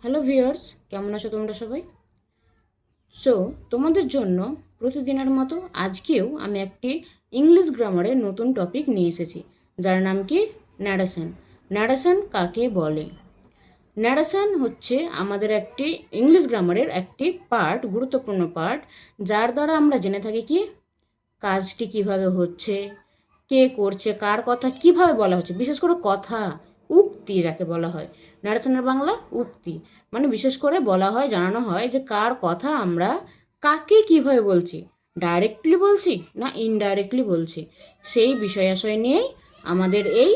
Hello viewers, কেমন আছো তোমরা সবাই? সো তোমাদের জন্য প্রতিদিনের মতো আজকেও আমি একটি ইংলিশ গ্রামারের নতুন টপিক নিয়ে এসেছি, যার নাম কি ন্যারেশন। ন্যারেশন কাকে বলে? ন্যারেশন হচ্ছে আমাদের একটি ইংলিশ গ্রামারের একটি পার্ট, গুরুত্বপূর্ণ পার্ট, যার দ্বারা আমরা জেনে থাকি কি কাজটি কিভাবে হচ্ছে, কে করছে, কার কথা কিভাবে বলা হচ্ছে, বিশেষ করে কথা, উক্তি যাকে বলা হয়। ন্যারেশনের বাংলা উক্তি, মানে বিশেষ করে বলা হয়, জানানো হয় যে কার কথা আমরা কাকে কিভাবে বলছি, ডাইরেক্টলি বলছি না ইনডাইরেক্টলি বলছি, সেই বিষয় আশয় নিয়েই আমাদের এই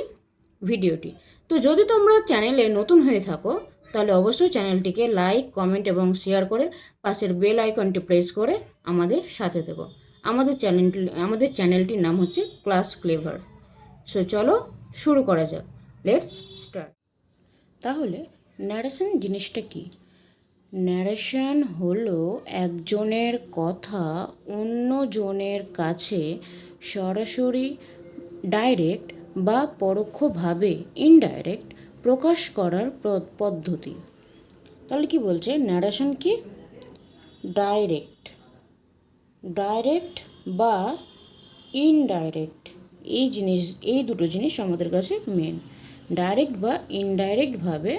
ভিডিওটি। তো যদি তোমরা চ্যানেলে নতুন হয়ে থাকো, তাহলে অবশ্যই চ্যানেলটিকে লাইক, কমেন্ট এবং শেয়ার করে পাশের বেল আইকনটি প্রেস করে আমাদের সাথে থেকো। আমাদের চ্যানেলটির নাম হচ্ছে ক্লাস ক্লেভার। সো চলো শুরু করা যাক। Let's start. তাহলে ন্যারেশন জিনিসটা কি? ন্যারেশন হলো একজনের কথা অন্যজনের কাছে সরাসরি, ডাইরেক্ট বা পরোক্ষভাবে, ইনডাইরেক্ট প্রকাশ করার পদ্ধতি। তাহলে কি বলছে? ন্যারেশন কি? ডাইরেক্ট, ডাইরেক্ট বা ইনডাইরেক্ট, এই দুটো জিনিস আমাদের কাছে মেন। ডাইরেক্ট বা ইনডাইরেক্টভাবে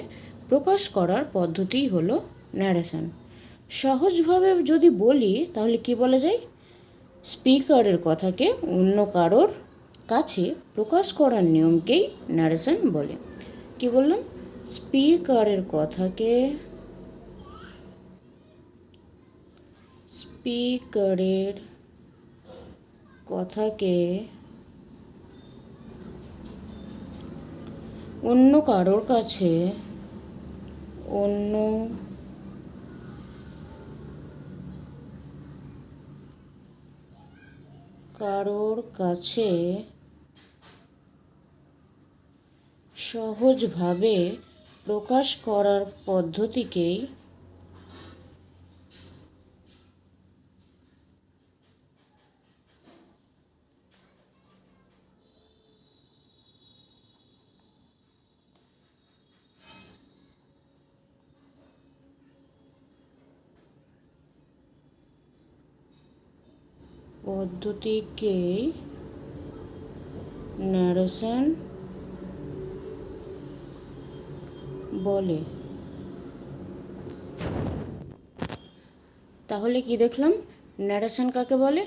প্রকাশ করার পদ্ধতি হলো ন্যারেশন। সহজভাবে যদি বলি তাহলে কি বলা যায়? স্পিকারের কথাকে অন্য কারোর কাছে প্রকাশ করার নিয়মকেই ন্যারেশন বলে। কি বললাম? স্পিকারের কথাকে স্পিকারের কথাকে অন্য কারোর কাছে অন্য কারোর কাছে সহজভাবে প্রকাশ করার পদ্ধতিকেই ন্যারেশন বলে। তাহলে কি দেখলাম? ন্যারেশন কাকে বলে?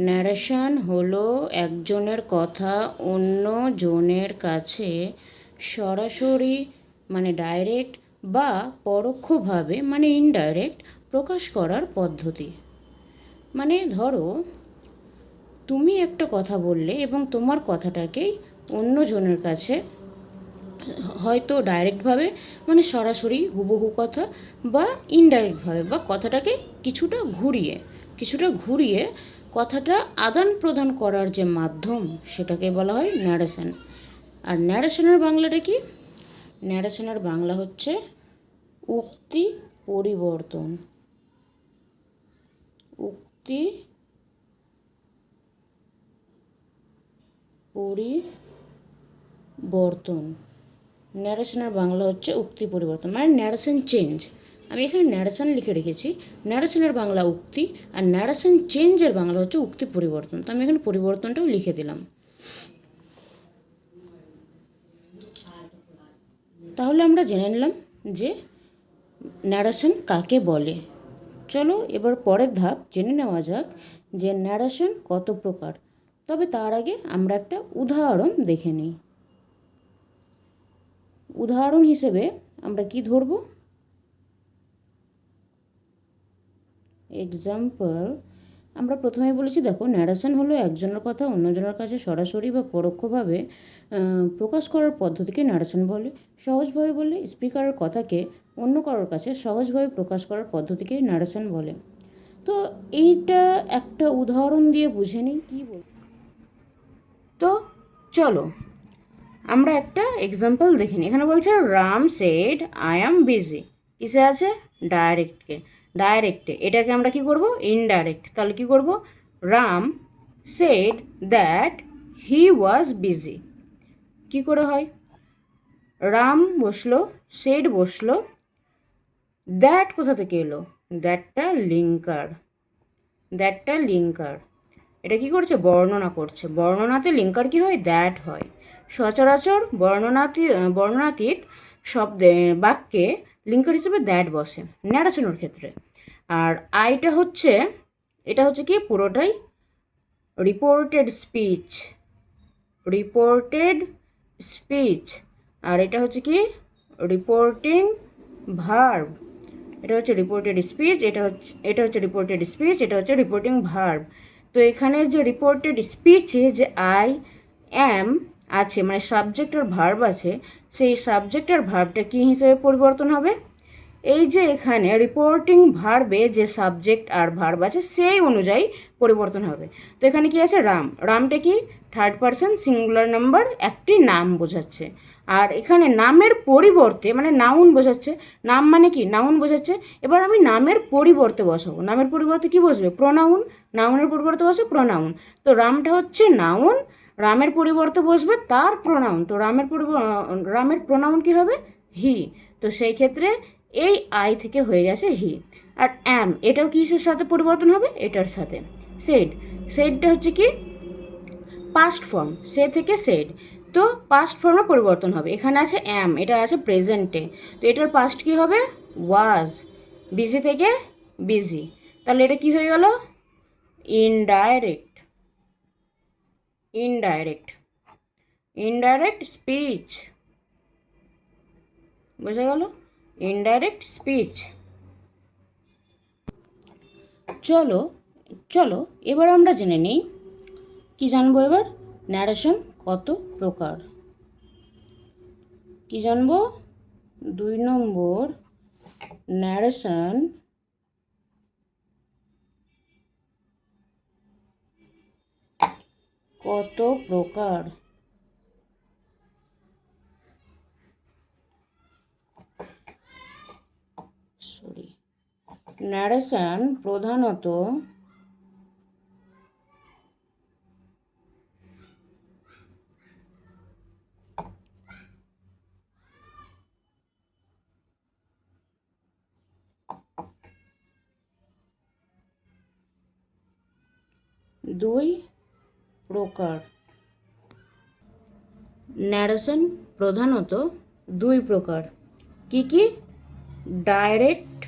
ন্যারেশন হলো একজনের কথা অন্য জনের কাছে সরাসরি, মানে ডাইরেক্ট, বা পরোক্ষভাবে, মানে ইনডাইরেক্ট প্রকাশ করার পদ্ধতি। মানে ধরো তুমি একটা কথা বললে এবং তোমার কথাটাকেই অন্য জনের কাছে হয়তো ডাইরেক্টভাবে, মানে সরাসরি হুবহু কথা, বা ইনডাইরেক্টভাবে, বা কথাটাকে কিছুটা ঘুরিয়ে কথাটা আদান প্রদান করার যে মাধ্যম, সেটাকে বলা হয় ন্যারেশন। আর ন্যারেশনের বাংলাটা কি? ন্যারেশনের বাংলা হচ্ছে উক্তি পরিবর্তন। উক্তি পরিবর্তন। ন্যারেশনের বাংলা হচ্ছে উক্তি পরিবর্তন, মানে ন্যারেশন চেঞ্জ। আমি এখানে ন্যারেশন লিখে রেখেছি। ন্যারেশনের বাংলা উক্তি, আর ন্যারেশন চেঞ্জের বাংলা হচ্ছে উক্তি পরিবর্তন। তো আমি এখানে পরিবর্তনটাও লিখে দিলাম। তাহলে আমরা জেনে নিলাম যে ন্যারেশন কাকে বলে। চলো এবার পরের ধাপ জেনে নেওয়া যাক যে ন্যারেশন কত প্রকার। তবে তার আগে আমরা একটা উদাহরণ দেখে নিই। উদাহরণ হিসেবে আমরা কি ধরব? এক্সাম্পল, আমরা প্রথমেই বলেছি, দেখো ন্যারেশন হলো একজনের কথা অন্যজনের কাছে সরাসরি বা পরোক্ষভাবে প্রকাশ করার পদ্ধতিকে ন্যারেশন বলে। সহজভাবে বললে স্পিকারের কথাকে অন্য কারোর কাছে সহজভাবে প্রকাশ করার পদ্ধতিকে ন্যারেশন বলে। তো এইটা একটা উদাহরণ দিয়ে বুঝে নিই কি বল। তো চলো আমরা একটা এক্সাম্পল দেখে নিই। এখানে বলছে Ram said I am busy. কিসে আছে? ডাইরেক্টে। এটাকে আমরা কি করব? ইনডাইরেক্ট। তাহলে কি করব? Ram said that he was busy. কি করে হয়? রাম বসলো, সেড বসলো, দ্যাট কোথা থেকে এলো? দ্যাটটা লিঙ্কার, দ্যাটটা লিঙ্কার। এটা কি করছে? বর্ণনা করছে। বর্ণনাতে লিঙ্কার কি হয়? দ্যাট হয়। সচরাচর বর্ণনাতীত শব্দে বাক্যে লিঙ্কার হিসেবে দ্যাট বসে ন্যারেশনের ক্ষেত্রে। আর আইটা হচ্ছে, এটা হচ্ছে কি পুরোটাই রিপোর্টেড স্পিচ, রিপোর্টেড স্পিচ। আর এটা হচ্ছে কি রিপোর্টিং ভার্ব। এটা হচ্ছে রিপোর্টেড স্পিচ, এটা হচ্ছে রিপোর্টেড স্পিচ, এটা হচ্ছে রিপোর্টিং ভার্ব। তো এখানে যে রিপোর্টেড স্পিচে যে আই অ্যাম আছে, মানে সাবজেক্ট আর ভার্ব আছে, সেই সাবজেক্ট আর ভার্বটা কী হিসেবে পরিবর্তন হবে? এই যে এখানে রিপোর্টিং ভার্বে যে সাবজেক্ট আর ভার্ব আছে সেই অনুযায়ী পরিবর্তন হবে। তো এখানে কি আছে? রাম। রামটা কি? থার্ড পারসন সিঙ্গুলার নাম্বার, একটি নাম বোঝাচ্ছে। আর এখানে নামের পরিবর্তে মানে নাউন বোঝাচ্ছে। নাম মানে কি? নাউন বোঝাচ্ছে। এবার আমি নামের পরিবর্তে বসাবো। নামের পরিবর্তে কি বসবে? প্রোনাউন। নাউনের পরিবর্তে বসে প্রোনাউন। তো রামটা হচ্ছে নাউন, রামের পরিবর্তে বসবে তার প্রোনাউন। তো রামের প্রোনাউন কি হবে? হি। তো সেই ক্ষেত্রে এই আই থেকে হয়ে গেছে হি। আর অ্যাম, এটাও কিসের সাথে পরিবর্তন হবে? এটার সাথে। সেড, সেডটা হচ্ছে কি পাস্ট ফর্ম, সে থেকে সেড। তো পাস্ট ফর্মে পরিবর্তন হবে। এখানে আছে অ্যাম, এটা আছে প্রেজেন্টে। তো এটার পাস্ট কি হবে? ওয়াজ। বিজি থেকে বিজি। তাহলে এটা কি হয়ে গেল? Indirect, indirect, indirect speech. বোঝা গেল? Indirect speech. চলো চলো এবার আমরা জেনে নিই, কি জানবো এবার? ন্যারেশন কত প্রকার। কি জানবো? 2 নম্বর, ন্যারেশন কত প্রকার। ন্যারেশন প্রধানত দুই প্রকার। ন্যারেশন প্রধানত দুই প্রকার। কি কি? Direct,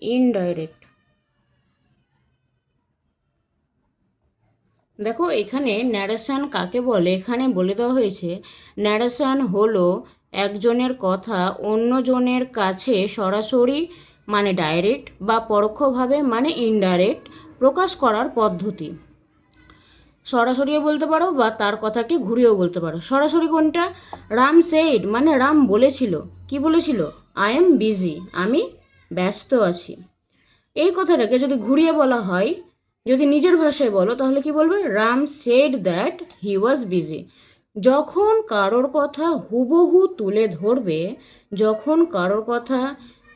indirect. দেখো এখানে ন্যারেশন কাকে বলে, এখানে বলে দেওয়া হয়েছে ন্যারেশন হলো একজনের কথা অন্যজনের কাছে সরাসরি মানে ডাইরেক্ট বা পরোক্ষভাবে মানে ইনডাইরেক্ট প্রকাশ করার পদ্ধতি। সরাসরিও বলতে পারো বা তার কথাকে ঘুরিয়েও বলতে পারো। সরাসরি কোনটা? রাম সেড মানে রাম বলেছিল। কি বলেছিল? আই এম বিজি, আমি ব্যস্ত আছি। এই কথাটাকে যদি ঘুরিয়ে বলা হয়, যদি নিজের ভাষায় বলো তাহলে কি বলবে? Ram said that he was busy. যখন কারোর কথা হুবহু তুলে ধরবে, যখন কারোর কথা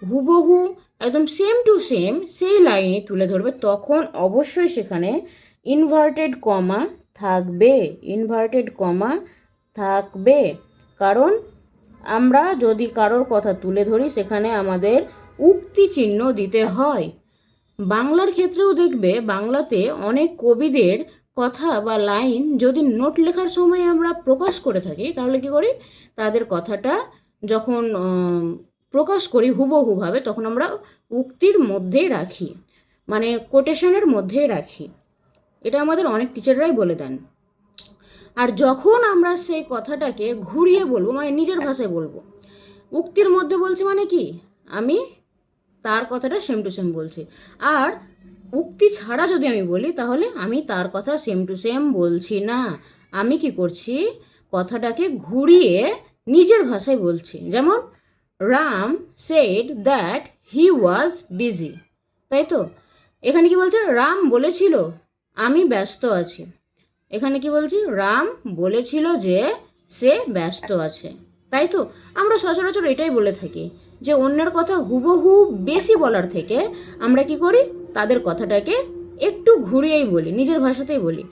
হুবহু একদম সেম টু সেম সেই লাইনে তুলে ধরবে, তখন অবশ্যই সেখানে ইনভার্টেড কমা থাকবে, ইনভার্টেড কমা থাকবে। কারণ আমরা যদি কারোর কথা তুলে ধরি সেখানে আমাদের উক্তি চিহ্ন দিতে হয়। বাংলার ক্ষেত্রেও দেখবে বাংলাতে অনেক কবিদের কথা বা লাইন যদি নোট লেখার সময় আমরা প্রকাশ করে থাকি তাহলে কি করি? তাদের কথাটা যখন প্রকাশ করি হুবহুভাবে তখন আমরা উক্তির মধ্যেই রাখি, মানে কোটেশনের মধ্যেই রাখি। এটা আমাদের অনেক টিচাররাই বলে দেন। আর যখন আমরা সেই কথাটাকে ঘুরিয়ে বলবো মানে নিজের ভাষায় বলবো, উক্তির মধ্যে বলছি মানে কি আমি তার কথাটা সেম টু সেম বলছি। আর উক্তি ছাড়া যদি আমি বলি তাহলে আমি তার কথা সেম টু সেম বলছি না, আমি কি করছি? কথাটাকে ঘুরিয়ে নিজের ভাষায় বলছি। যেমন Ram said that he was busy, তাই তো? এখানে কি বলছে? রাম বলেছিল আমি ব্যস্ত আছি। এখানে কি বলছি? রাম বলেছিল যে সে ব্যস্ত আছে, তাই তো? আমরা সচরাচর এটাই বলে থাকি যে অন্যের কথা হুবহু বেশি বলার থেকে আমরা কি করি? তাদের কথাটাকে একটু ঘুরিয়েই বলি, নিজের ভাষাতেই বলি।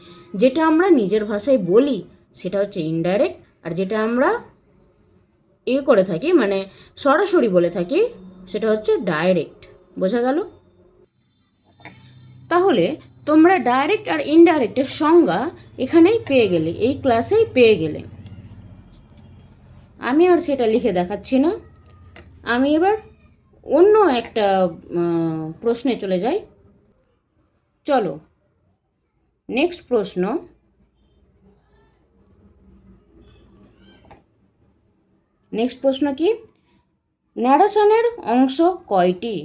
যেটা আমরা নিজের ভাষায় বলি সেটা হচ্ছে ইনডাইরেক্ট, আর যেটা আমরা করে থাকি মানে সরাসরি বলে থাকি সেটা হচ্ছে ডাইরেক্ট। বোঝা গেল? তাহলে তোমরা ডাইরেক্ট আর ইনডাইরেক্টের সংজ্ঞা এখানেই পেয়ে গেলে, এই ক্লাসেই পেয়ে গেলে। আমি আর সেটা লিখে দেখাচ্ছি না, আমি এবার অন্য একটা প্রশ্নে চলে যাই। চলো, নেক্সট প্রশ্ন। নেক্সট প্রশ্ন কি? ন্যারেশনের অংশ কয়টি?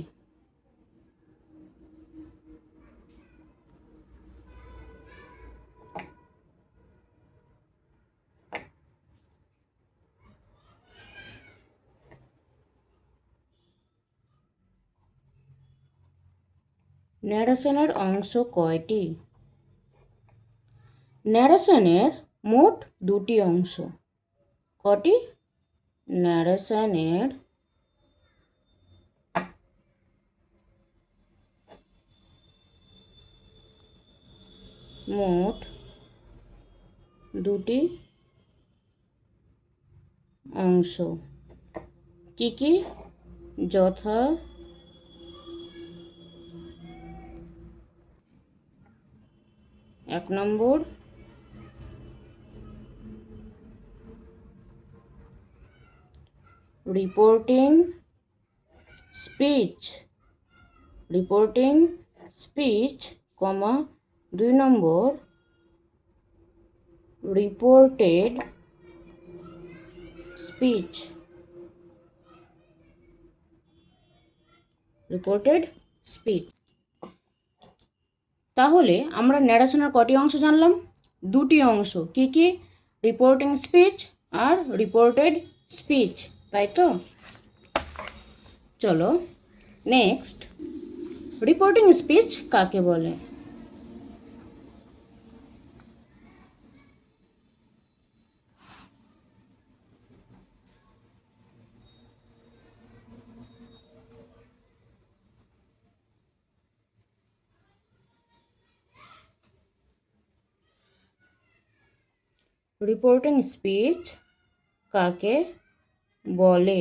ন্যারেশনের অংশ কয়টি? ন্যারেশনের মোট দুটি অংশ। কটি? ন্যারেশনের মোট দুটি অংশ। কি কি? যথা এক নম্বর রিপোর্টিং স্পিচ, রিপোর্টিং স্পিচ, কমা 2 নম্বর রিপোর্টেড স্পিচ, রিপোর্টেড স্পিচ। তাহলে আমরা ন্যারেশনের কটি অংশ জানলাম? দুটি অংশ। কি কি? রিপোর্টিং স্পিচ আর রিপোর্টেড স্পিচ, তাই তো? চলো নেক্সট, রিপোর্টিং স্পিচ কাকে বলে? রিপোর্টিং স্পিচ কাকে বলে?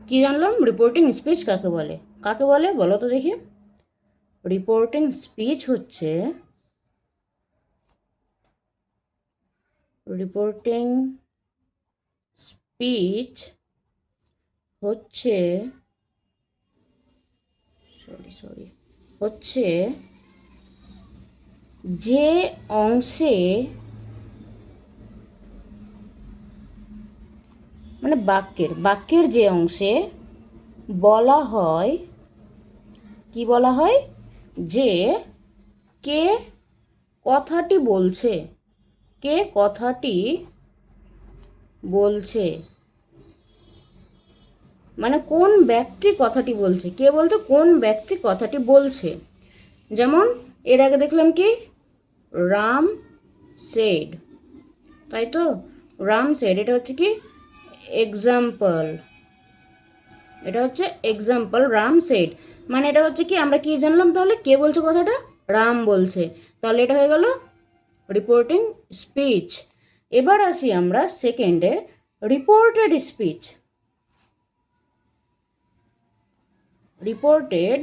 কি জানলাম? রিপোর্টিং স্পিচ কাকে বলে। কাকে বলে বলো তো দেখি? রিপোর্টিং স্পিচ হচ্ছে, রিপোর্টিং স্পিচ হচ্ছে হচ্ছে যে অংশে মানে বাক্যের যে অংশে বলা হয়, কি বলা হয়? যে কে কথাটি বলছে, কে কথাটি বলছে, মানে কোন ব্যক্তি কথাটি বলছে। কে বলতে কোন ব্যক্তি কথাটি বলছে। যেমন এর আগে দেখলাম কি? রাম সেড, তাই তো? রাম সেড, এটা হচ্ছে কি? এক্সাম্পল। এটা হচ্ছে এক্সাম্পল, রাম সেড। মানে এটা হচ্ছে কি, আমরা কি জানলাম তাহলে? কে বলছে কথাটা? রাম বলছে। তাহলে এটা হয়ে গেল রিপোর্টিং স্পিচ। এবার আসি আমরা সেকেন্ডে, রিপোর্টেড স্পিচ। রিপোর্টেড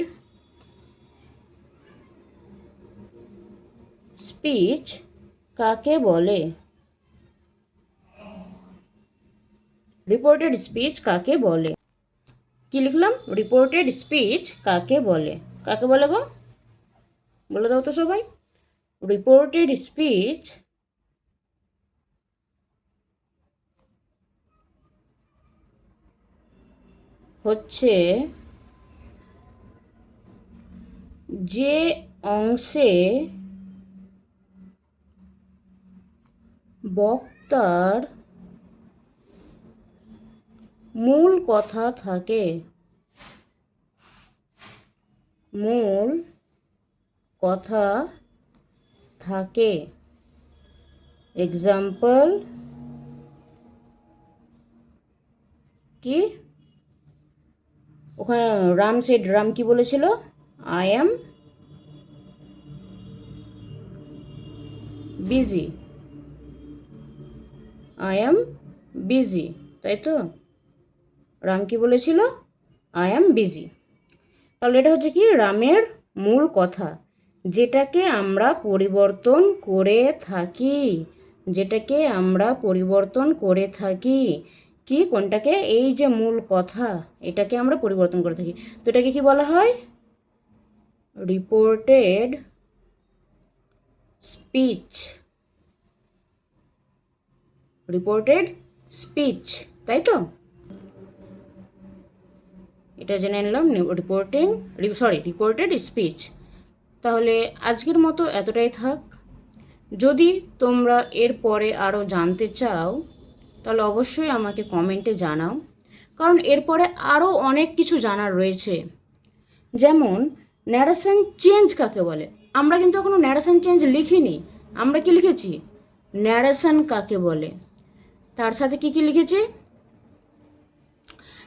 স্পিচ কাকে বলে? রিপোর্টেড স্পিচ কাকে বলে? কি লিখলাম? রিপোর্টেড স্পিচ কাকে বলে? কাকে বলে গো? বলে দাও তো সবাই। রিপোর্টেড স্পিচ হচ্ছে যে অংশে বক্তার মূল কথা থাকে, মূল কথা থাকে। এক্সাম্পল কি? ওখানে রাম সেড, রাম কি বলেছিল? I am busy, I am busy, তাই তো? রাম কি বলেছিল? I am busy. তাহলে এটা হচ্ছে কি রামের মূল কথা, যেটাকে আমরা পরিবর্তন করে থাকি, যেটাকে আমরা পরিবর্তন করে থাকি। কি কোনটাকে? এই যে মূল কথা, এটাকে আমরা পরিবর্তন করে থাকি। তো এটাকে কি বলা হয়? রিপোর্টেড স্পিচ, রিপোর্টেড স্পিচ, তাই তো? এটা জেনে নিলাম, রিপোর্টেড স্পিচ। তাহলে আজকের মতো এতটাই থাক। যদি তোমরা এর পরে আরও জানতে চাও তাহলে অবশ্যই আমাকে কমেন্টে জানাও, কারণ এরপরে আরও অনেক কিছু জানার রয়েছে। যেমন ন্যারেশন চেঞ্জ কাকে বলে? আমরা কিন্তু এখনও ন্যারেশন চেঞ্জ লিখিনি। আমরা কি লিখেছি? ন্যারেশন কাকে বলে, তার সাথে কি কি লিখেছি?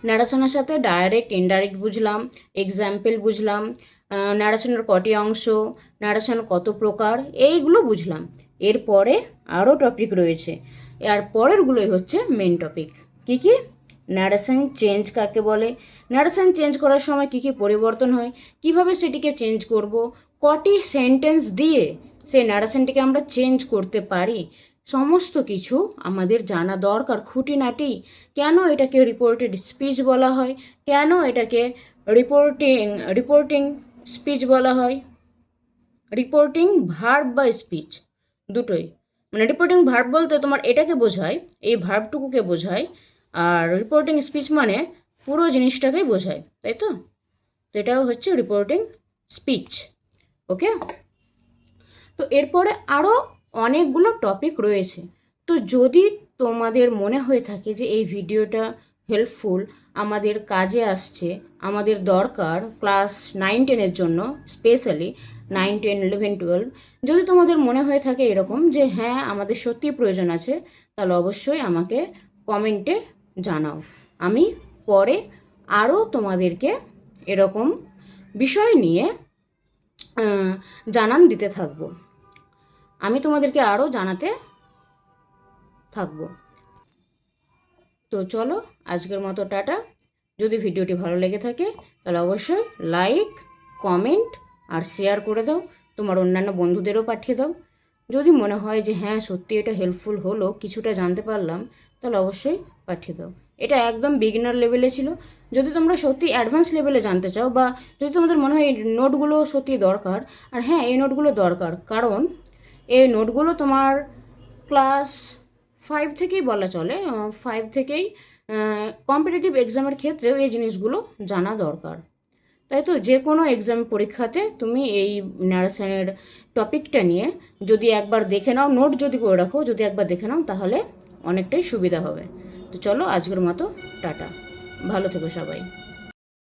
ন্যারেশনের সাথে ডাইরেক্ট ইনডাইরেক্ট বুঝলাম, এক্সাম্পল বুঝলাম, ন্যারেশনের কটি অংশ, ন্যারেশন কত প্রকার, এইগুলো বুঝলাম। এরপরে আরও টপিক রয়েছে, এর পরেরগুলোই হচ্ছে মেন টপিক। কি কি? ন্যারেশন চেঞ্জ কাকে বলে, ন্যারেশন চেঞ্জ করার সময় কী কী পরিবর্তন হয়, কিভাবে সেটিকে চেঞ্জ করব, কটি সেন্টেন্স দিয়ে সেই ন্যারেশনটিকে আমরা চেঞ্জ করতে পারি, সমস্ত কিছু আমাদের জানা দরকার। খুঁটিনাটি কেন এটাকে রিপোর্টেড স্পিচ বলা হয়, কেন এটাকে রিপোর্টিং স্পিচ বলা হয়, রিপোর্টিং ভার্ব বা স্পিচ দুটোই। মানে রিপোর্টিং ভার্ব বলতে তোমার এটাকে বোঝায়, এই ভার্বটুকুকে বোঝায়, আর রিপোর্টিং স্পিচ মানে পুরো জিনিসটাকেই বোঝায়, তাই তো? তো এটাও হচ্ছে রিপোর্টিং স্পিচ। ওকে, তো এরপরে আরও অনেকগুলো টপিক রয়েছে। তো যদি তোমাদের মনে হয়ে থাকে যে এই ভিডিওটা হেল্পফুল, আমাদের কাজে আসছে, আমাদের দরকার ক্লাস 9-10-এর জন্য, স্পেশালি 9-10-11-12, যদি তোমাদের মনে হয়ে থাকে এরকম যে হ্যাঁ আমাদের সত্যিই প্রয়োজন আছে, তাহলে অবশ্যই আমাকে কমেন্টে জানাও। আমি পরে আরও তোমাদেরকে এরকম বিষয় নিয়ে জানান দিতে থাকবো, আমি তোমাদেরকে আরও জানাতে থাকবো। তো চলো আজকের মতো টাটা। যদি ভিডিওটি ভালো লেগে থাকে তাহলে অবশ্যই লাইক, কমেন্ট আর শেয়ার করে দাও, তোমার অন্যান্য বন্ধুদেরও পাঠিয়ে দাও। যদি মনে হয় যে হ্যাঁ সত্যি এটা হেল্পফুল হলো, কিছুটা জানতে পারলাম, তাহলে অবশ্যই পাঠিয়ে দাও। এটা একদম বিগিনার লেভেলে ছিল। যদি তোমরা সত্যি অ্যাডভান্স লেভেলে জানতে চাও, বা যদি তোমাদের মনে হয় এই নোটগুলো সত্যি দরকার, আর হ্যাঁ এই নোটগুলো দরকার, কারণ এই নোটগুলো তোমার ক্লাস 5 থেকেই বলা চলে, 5 থেকেই কম্পিটিটিভ এক্সামের ক্ষেত্রেও এই জিনিসগুলো জানা দরকার। তাই তো যে কোনো এক্সাম পরীক্ষাতে তুমি এই ন্যারেশনের টপিকটা নিয়ে যদি একবার দেখে নাও, নোট যদি করে রাখো, যদি একবার দেখে নাও তাহলে অনেকটাই সুবিধা হবে। তো চলো আজকের মতো টাটা, ভালো থেকো সবাই।